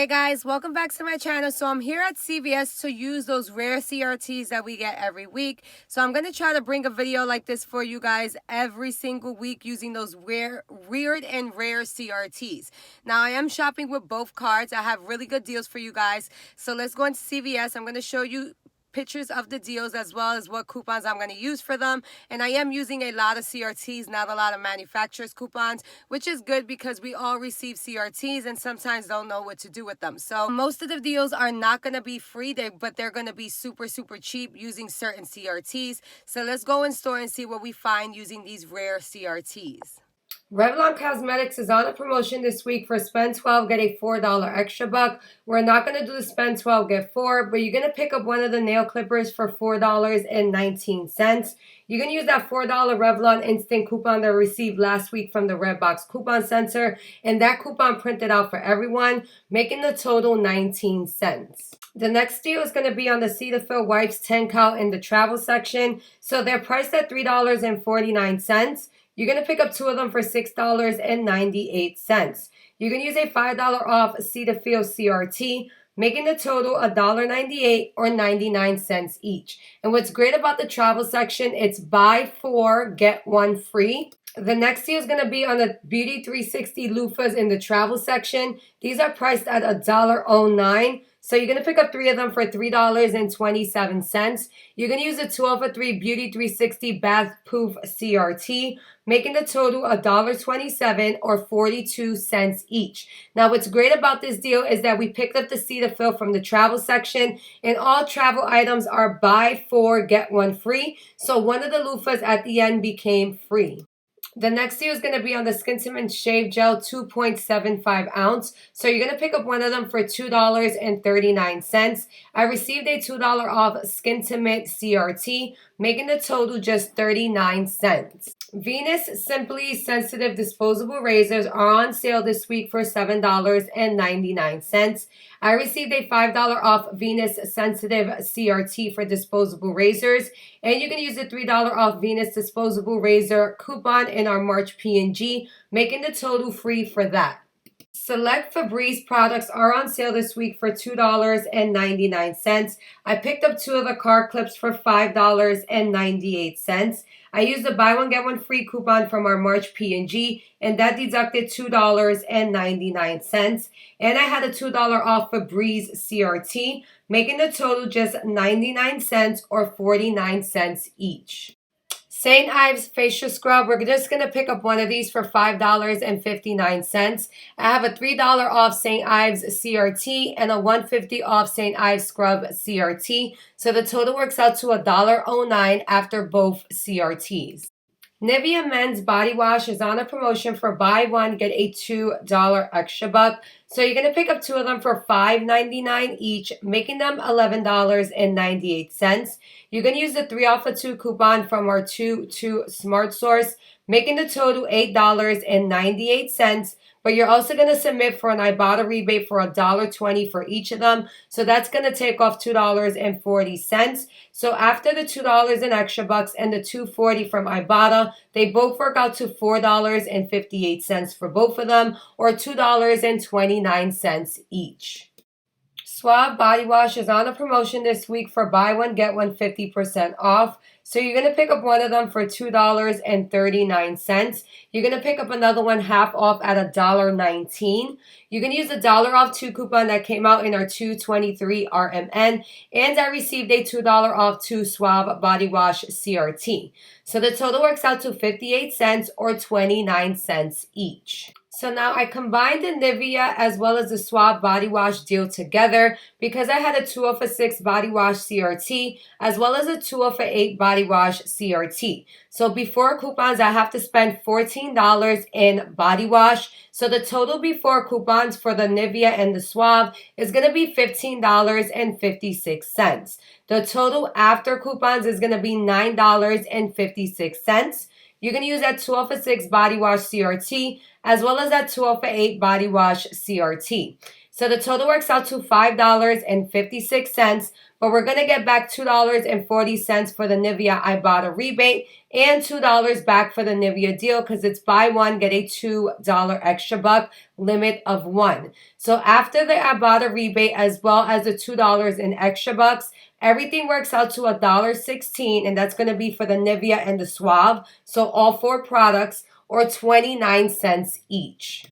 Hey guys, welcome back to my channel. So I'm here at CVS to use those rare CRTs that we get every week. So I'm going to try to bring a video like this for you guys every single week using those weird and rare CRTs. Now I am shopping with both cards. I have really good deals for you guys. So let's go into CVS. I'm going to show you pictures of the deals as well as what coupons I'm going to use for them. And I am using a lot of CRTs, not a lot of manufacturers coupons, which is good because we all receive CRTs and sometimes don't know what to do with them. So most of the deals are not going to be free, but they're going to be super cheap using certain CRTs. So let's go in store and see what we find using these rare CRTs. Revlon Cosmetics is on a promotion this week for spend 12, get a $4 extra buck. We're not going to do the spend 12, get 4, but you're going to pick up one of the nail clippers for $4.19. You can use that $4 Revlon Instant coupon that I received last week from the Red Box Coupon Center, and that coupon printed out for everyone, making the total 19 cents. The next deal is going to be on the Cetaphil wipes 10 count in the travel section. So they're priced at $3.49. You're going to pick up two of them for $6.98. You can use a $5 off Cetaphil CRT, making the total $1.98 or 99 cents each. And what's great about the travel section, it's buy 4, get 1 free. The next deal is going to be on the Beauty 360 loofahs in the travel section. These are priced at $1.09. So you're going to pick up 3 of them for $3.27. You're going to use a 12 for 3 Beauty 360 Bath Proof CRT, making the total $1.27 or 42 cents each. Now what's great about this deal is that we picked up the Cetaphil from the travel section, and all travel items are buy 4, get 1 free. So one of the loofahs at the end became free. The next deal is going to be on the Skintimate Shave Gel 2.75 ounce. So you're going to pick up one of them for $2.39. I received a $2 off Skintimate CRT, making the total just 39 cents. Venus Simply Sensitive Disposable Razors are on sale this week for $7.99. I received a $5 off Venus Sensitive CRT for disposable razors, and you can use the $3 off Venus Disposable Razor coupon in our March P&G, making the total free for that. Select Febreze products are on sale this week for $2.99. I picked up 2 of the car clips for $5.98. I used the buy one get one free coupon from our March P&G, and that deducted $2.99. And I had a $2 off Febreze CRT, making the total just 99 cents or 49 cents each. St. Ives facial scrub, we're just going to pick up one of these for $5.59. I have a $3 off St. Ives CRT and a $1.50 off St. Ives scrub CRT. So the total works out to $1.09 after both CRTs. Nivea Men's Body Wash is on a promotion for buy one, get a $2 extra buck. So you're going to pick up 2 of them for $5.99 each, making them $11.98. You can use the 3 off of 2 coupon from our 2 Smart Source, making the total $8.98. But you're also going to submit for an IBOTTA rebate for $1.20 for each of them. So that's going to take off $2.40. So after the $2 in extra bucks and the $2.40 from IBOTTA, they both work out to $4.58 for both of them, or $2.29 each. Suave Body Wash is on a promotion this week for buy one, get one 50% off. So you're going to pick up one of them for $2.39. You're going to pick up another one half off at $1.19. You can use the $1 off 2 coupon that came out in our 223 RMN. And I received a $2 off 2 Suave Body Wash CRT. So the total works out to 58 cents or 29 cents each. So now I combined the Nivea as well as the Suave Body Wash deal together because I had a 2 off of 6 Body Wash CRT as well as a 2 off of 8 Body Wash CRT. So before coupons, I have to spend $14 in body wash. So the total before coupons for the Nivea and the Suave is going to be $15.56. The total after coupons is going to be $9.56. You can use that 2 off of 6 Body Wash CRT as well as that 2 off of 8 Body Wash CRT. So the total works out to $5.56, but we're going to get back $2.40 for the Nivea IBOTTA rebate and $2 back for the Nivea deal because it's buy one, get a $2 extra buck, limit of one. So after the IBOTTA rebate as well as the $2 in extra bucks, everything works out to $1.16, and that's going to be for the Nivea and the Suave. So all 4 products, or 29 cents each.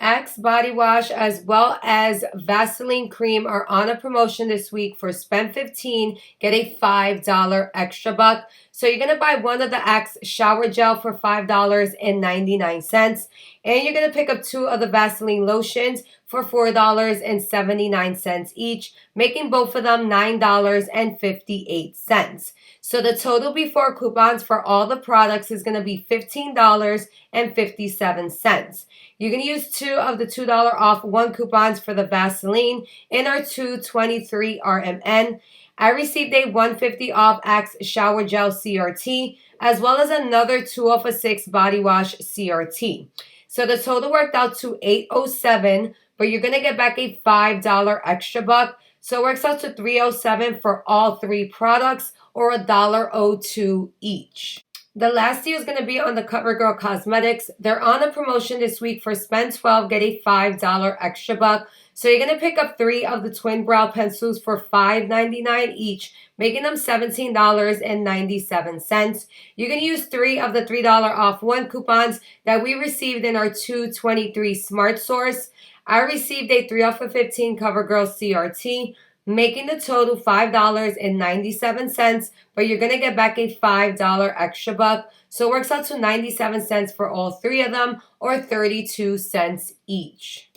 Axe body wash as well as Vaseline cream are on a promotion this week for spend 15, get a $5 extra buck. So you're going to buy one of the Axe shower gel for $5.99, and you're going to pick up 2 of the Vaseline lotions for $4.79 each, making both of them $9.58. So the total before coupons for all the products is going to be $15.57. You're going to use 2 of the $2 off 1 coupons for the Vaseline and our 223 RMN. I received a $150 off Axe shower gel CRT as well as another 2 off of 6 body wash CRT. So the total worked out to $807, but you're going to get back a $5 extra buck. So it works out to $307 for all 3 products, or $1.02 each. The last deal is going to be on the CoverGirl Cosmetics. They're on a promotion this week for spend 12, get a $5 extra buck. So you're going to pick up 3 of the twin brow pencils for $5.99 each, making them $17.97. You're going to use 3 of the $3 off 1 coupons that we received in our 223 Smart Source. I received a 3 off of 15 CoverGirl CRT, making the total $5.97, but you're going to get back a $5 extra buck. So it works out to 97 cents for all 3 of them, or 32 cents each.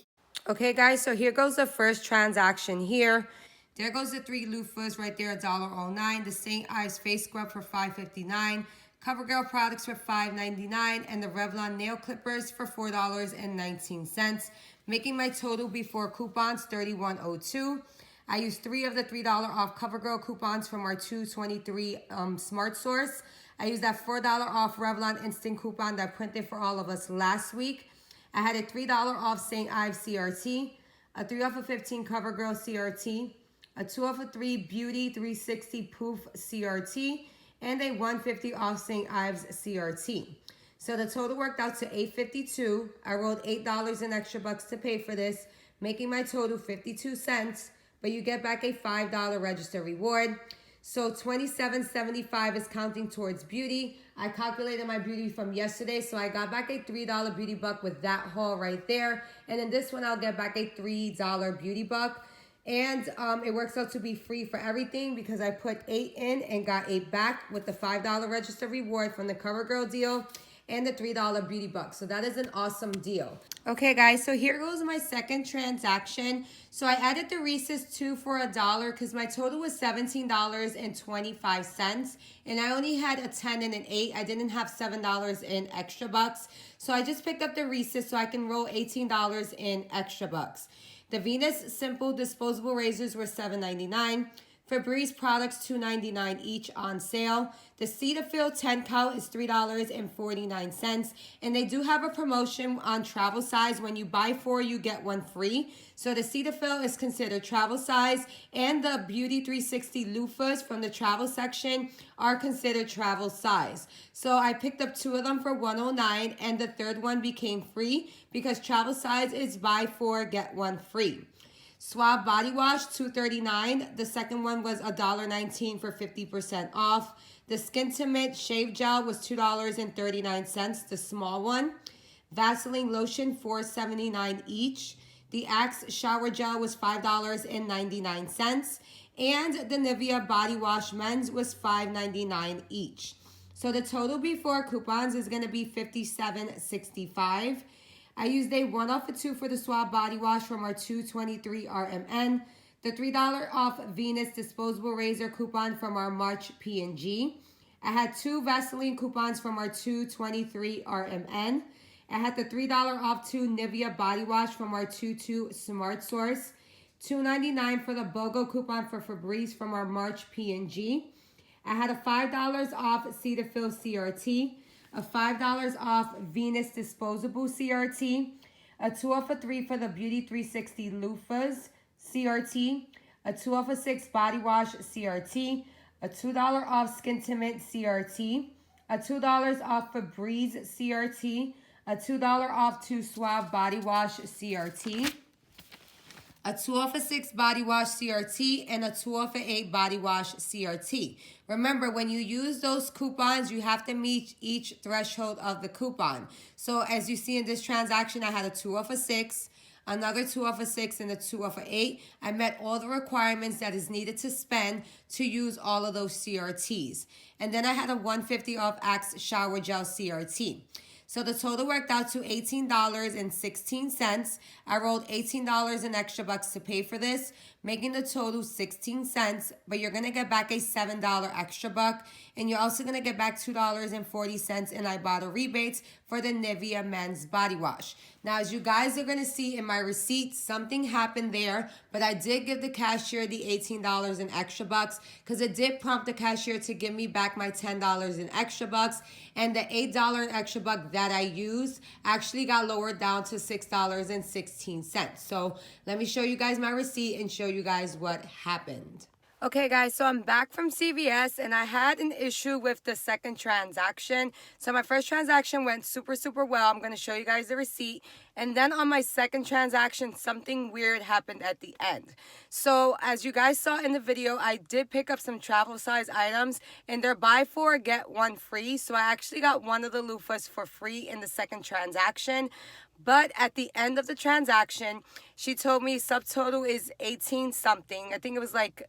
Okay, guys, so here goes the first transaction here. There goes the 3 loofahs right there, $1.09. The St. Ives face scrub for $5.59. CoverGirl products for $5.99, and the Revlon nail clippers for $4.19, making my total before coupons $31.02. I used 3 of the $3 off CoverGirl coupons from our 223 Smart Source. I used that $4 off Revlon Instant coupon that printed for all of us last week. I had a $3 off St. Ives CRT, a 3 off of 15 CoverGirl CRT, a 2 off of 3 Beauty 360 Poof CRT, and a $150 off St. Ives CRT. So the total worked out to $8.52. I rolled $8 in extra bucks to pay for this, making my total 52 cents. But you get back a $5 register reward. So $27.75 is counting towards beauty. I calculated my beauty from yesterday, so I got back a $3 beauty buck with that haul right there. And in this one, I'll get back a $3 beauty buck. And it works out to be free for everything because I put 8 in and got 8 back with the $5 register reward from the CoverGirl deal and the $3 beauty buck. So that is an awesome deal. Okay, guys, so here goes my second transaction. So I added the Reese's 2 for $1 because my total was $17.25, and I only had a 10 and an 8. I didn't have $7 in extra bucks. So I just picked up the Reese's so I can roll $18 in extra bucks. The Venus Simple disposable razors were $7.99. Febreze products $2.99 each on sale. The Cetaphil 10 count is $3.49, and they do have a promotion on travel size. When you buy 4, you get 1 free. So the Cetaphil is considered travel size, and the Beauty 360 loofahs from the travel section are considered travel size. So I picked up 2 of them for $109, and the third one became free because travel size is buy 4, get 1 free. Suave body wash, $2.39. The second one was $1.19 for 50% off. The Skintimate shave gel was $2.39, the small one. Vaseline lotion, $4.79 each. The Axe shower gel was $5.99. And the Nivea body wash men's was $5.99 each. So the total before coupons is going to be $57.65. I used a 1 off of 2 for the Suave body wash from our 223 RMN. The $3 off Venus disposable razor coupon from our March P&G. I had 2 Vaseline coupons from our 223 RMN. I had the $3 off 2 Nivea body wash from our 22 Smart Source. $2.99 for the BOGO coupon for Febreze from our March P&G. I had a $5 off Cetaphil CRT. A $5 off Venus disposable CRT, a 2 off of 3 for the Beauty 360 loofahs CRT, a 2 off of 6 body wash CRT, a $2 off Skin Tint CRT, a $2 off Febreze CRT, a $2 off 2 Suave body wash CRT, a 2 off of 6 body wash CRT, and a 2 off of 8 body wash CRT. Remember, when you use those coupons, you have to meet each threshold of the coupon. So as you see in this transaction, I had a 2 off of 6, another 2 off of 6, and a 2 off of 8. I met all the requirements that is needed to spend to use all of those CRTs. And then I had a 150 off Axe Shower Gel CRT. So the total worked out to $18.16. I rolled $18 in extra bucks to pay for this, making the total 16 cents, but you're going to get back a $7 extra buck, and you're also going to get back $2.40 in IBOTTA rebates for the Nivea Men's Body Wash. Now, as you guys are going to see in my receipt, something happened there, but I did give the cashier the $18 in extra bucks because it did prompt the cashier to give me back my $10 in extra bucks, and the $8 in extra buck that I used actually got lowered down to $6.16. So let me show you guys my receipt and show you guys what happened. Okay guys, so I'm back from CVS and I had an issue with the second transaction. So my first transaction went super well. I'm going to show you guys the receipt. And then on my second transaction, something weird happened at the end. So as you guys saw in the video, I did pick up some travel size items and they're buy 4, get 1 free. So I actually got one of the loofahs for free in the second transaction. But at the end of the transaction, she told me subtotal is 18 something. I think it was like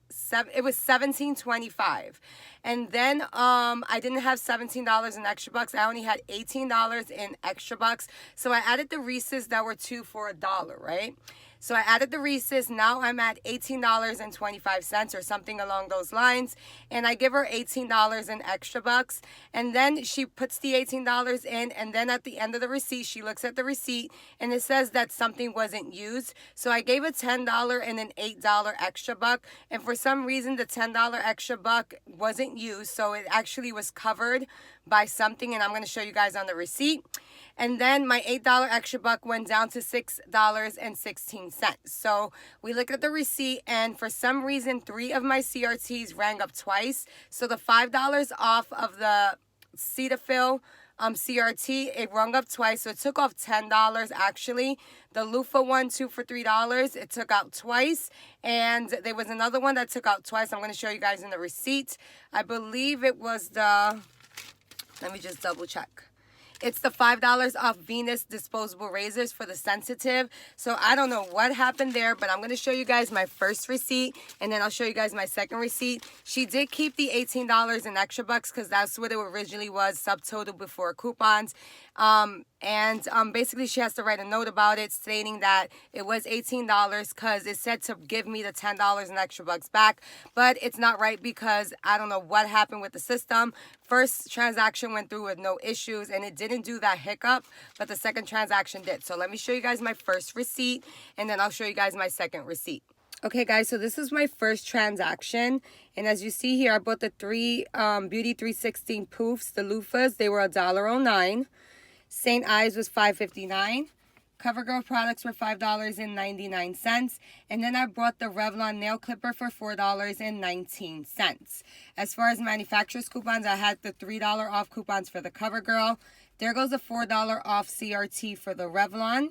it was $17.25. And then I didn't have $17 in extra bucks. I only had $18 in extra bucks. So I added the Reese's that were 2 for $1, right? So I added the Reese's. Now I'm at $18.25 or something along those lines. And I give her $18 in extra bucks. And then she puts the $18 in. And then at the end of the receipt, she looks at the receipt and it says that something wasn't used. So I gave a $10 and an $8 extra buck. And for some reason, the $10 extra buck wasn't used. So it actually was covered by something. And I'm going to show you guys on the receipt. And then my $8 extra buck went down to $6.16. So we look at the receipt, and for some reason, 3 of my CRTs rang up twice. So the $5 off of the Cetaphil CRT, it rung up twice. So it took off $10 actually. The loofah one, 2 for $3, it took out twice. And there was another one that took out twice. I'm going to show you guys in the receipt. I believe it was the, let me just double check. It's the $5 off Venus disposable razors for the sensitive. So I don't know what happened there, but I'm going to show you guys my first receipt, and then I'll show you guys my second receipt. She did keep the $18 in extra bucks because that's what it originally was, subtotal before coupons. Basically she has to write a note about it stating that it was $18 because it said to give me the $10 in extra bucks back, but it's not right because I don't know what happened with the system. First transaction went through with no issues and it didn't do that hiccup, but the second transaction did. So let me show you guys my first receipt and then I'll show you guys my second receipt. Okay guys, so this is my first transaction, and as you see here, I bought the 3 Beauty 316 poofs, the loofahs. They were $1.09. St. Ives was $5.59. CoverGirl products were $5.99. And then I bought the Revlon nail clipper for $4.19. As far as manufacturer's coupons, I had the $3 off coupons for the CoverGirl. There goes the $4 off CRT for the Revlon.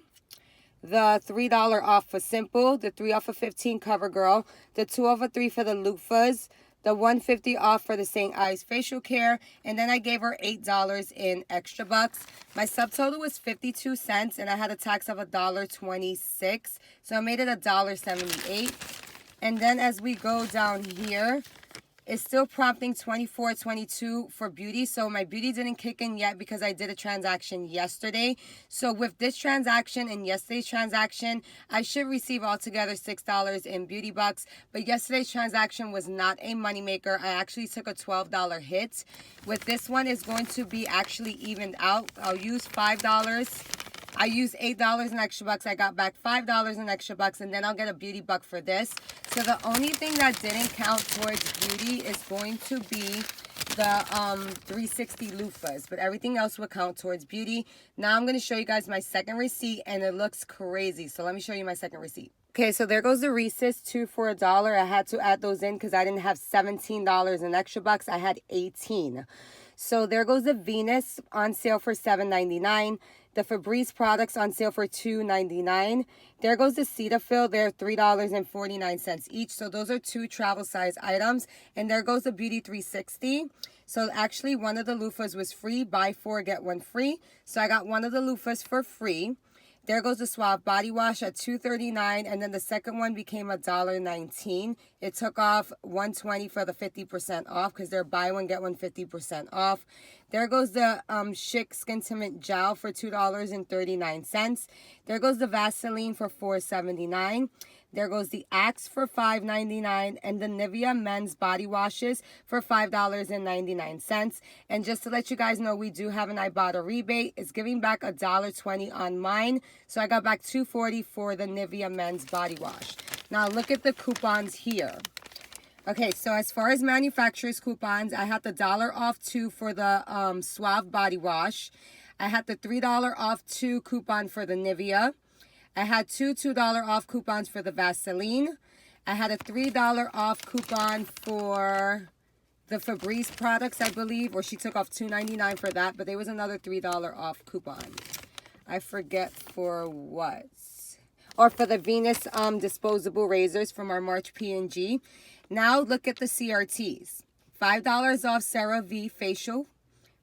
The $3 off for Simple. The 3 off of 15 CoverGirl. The 2 off of 3 for the loofahs. The $150 off for the St. Ives facial care, and then I gave her $8 in extra bucks. My subtotal was 52 cents, and I had a tax of $1.26, so I made it $1.78. And then as we go down here, it's still prompting $24.22 for beauty. So my beauty didn't kick in yet because I did a transaction yesterday. So with this transaction and yesterday's transaction, I should receive altogether $6 in beauty bucks. But yesterday's transaction was not a moneymaker. I actually took a $12 hit. With this one, it's going to be actually evened out. I'll use $5. I used $8 in extra bucks. I got back $5 in extra bucks, and then I'll get a beauty buck for this. So the only thing that didn't count towards beauty is going to be the 360 loofahs, but everything else would count towards beauty. Now I'm going to show you guys my second receipt, and it looks crazy. So let me show you my second receipt. Okay, so there goes the Reese's, 2 for $1. I had to add those in because I didn't have $17 in extra bucks. I had 18. So there goes the Venus on sale for $7.99. The Febreze products on sale for $2.99. There goes the Cetaphil. They're $3.49 each. So those are 2 travel size items. And there goes the Beauty 360. So actually one of the loofahs was free. Buy 4, get 1 free. So I got one of the loofahs for free. There goes the Suave body wash at $2.39, and then the second one became $1.19. It took off $1.20 for the 50% off because they're buy one, get one 50% off. There goes the Chic Skin Gel for $2.39. There goes the Vaseline for $4.79. There goes the Axe for $5.99 and the Nivea men's body washes for $5.99. And just to let you guys know, we do have an Ibotta rebate. It's giving back $1.20 on mine. So I got back $2.40 for the Nivea men's body wash. Now look at the coupons here. Okay, so as far as manufacturer's coupons, I had the $1 off 2 for the Suave body wash. I had the $3 off 2 coupon for the Nivea. I had two $2 off coupons for the Vaseline. I had a $3 off coupon for the Febreze products, I believe, or she took off $2.99 for that, but there was another $3 off coupon. I forget for what. Or for the Venus disposable razors from our March P&G. Now look at the CRTs. $5 off CeraVe facial,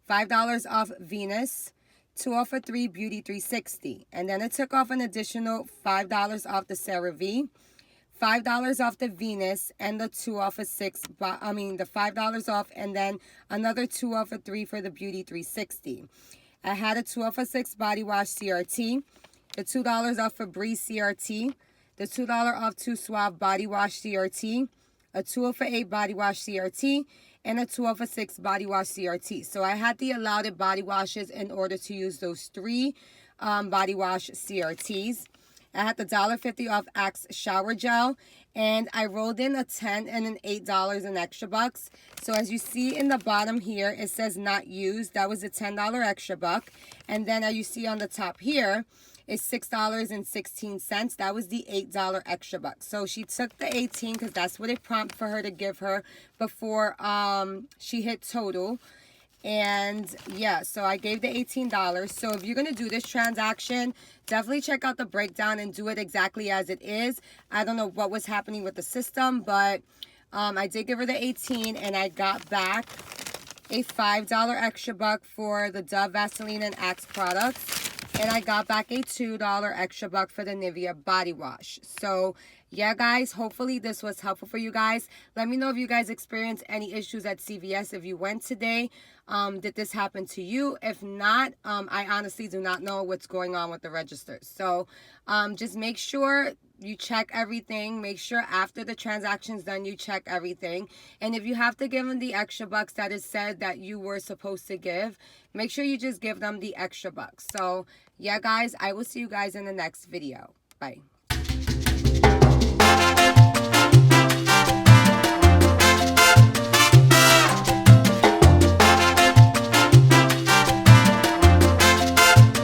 $5 off Venus, 2 off of 3 Beauty 360. And then it took off an additional $5 off the CeraVe, $5 off the Venus, and the 2 off of 6, the $5 off, and then another 2 off of 3 for the Beauty 360. I had a 2 off of 6 body wash CRT, the $2 off Febreze CRT, the $2 off 2 Suave body wash CRT, a 2 off of 8 body wash CRT, and a 2 off of 6 body wash CRT. So I had the allowed body washes in order to use those 3 body wash CRTs. I had the $1.50 off Axe shower gel, and I rolled in a $10 and an $8 in extra bucks. So as you see in the bottom here, it says not used. That was a $10 extra buck. And then as you see on the top here, is $6.16. That was the $8 extra buck. So she took the 18 because that's what it prompted for her to give her before she hit total. And yeah, so I gave the $18. So if you're going to do this transaction, definitely check out the breakdown and do it exactly as it is. I don't know what was happening with the system, but I did give her the 18 and I got back a $5 extra buck for the Dove, Vaseline, and Axe products. And I got back a $2 extra buck for the Nivea body wash. So yeah, guys, hopefully this was helpful for you guys. Let me know if you guys experienced any issues at CVS. If you went today, did this happen to you? If not, I honestly do not know what's going on with the registers. So just make sure you check everything. Make sure after the transaction's done, you check everything. And if you have to give them the extra bucks that is said that you were supposed to give, make sure you just give them the extra bucks. So yeah, guys, I will see you guys in the next video. Bye.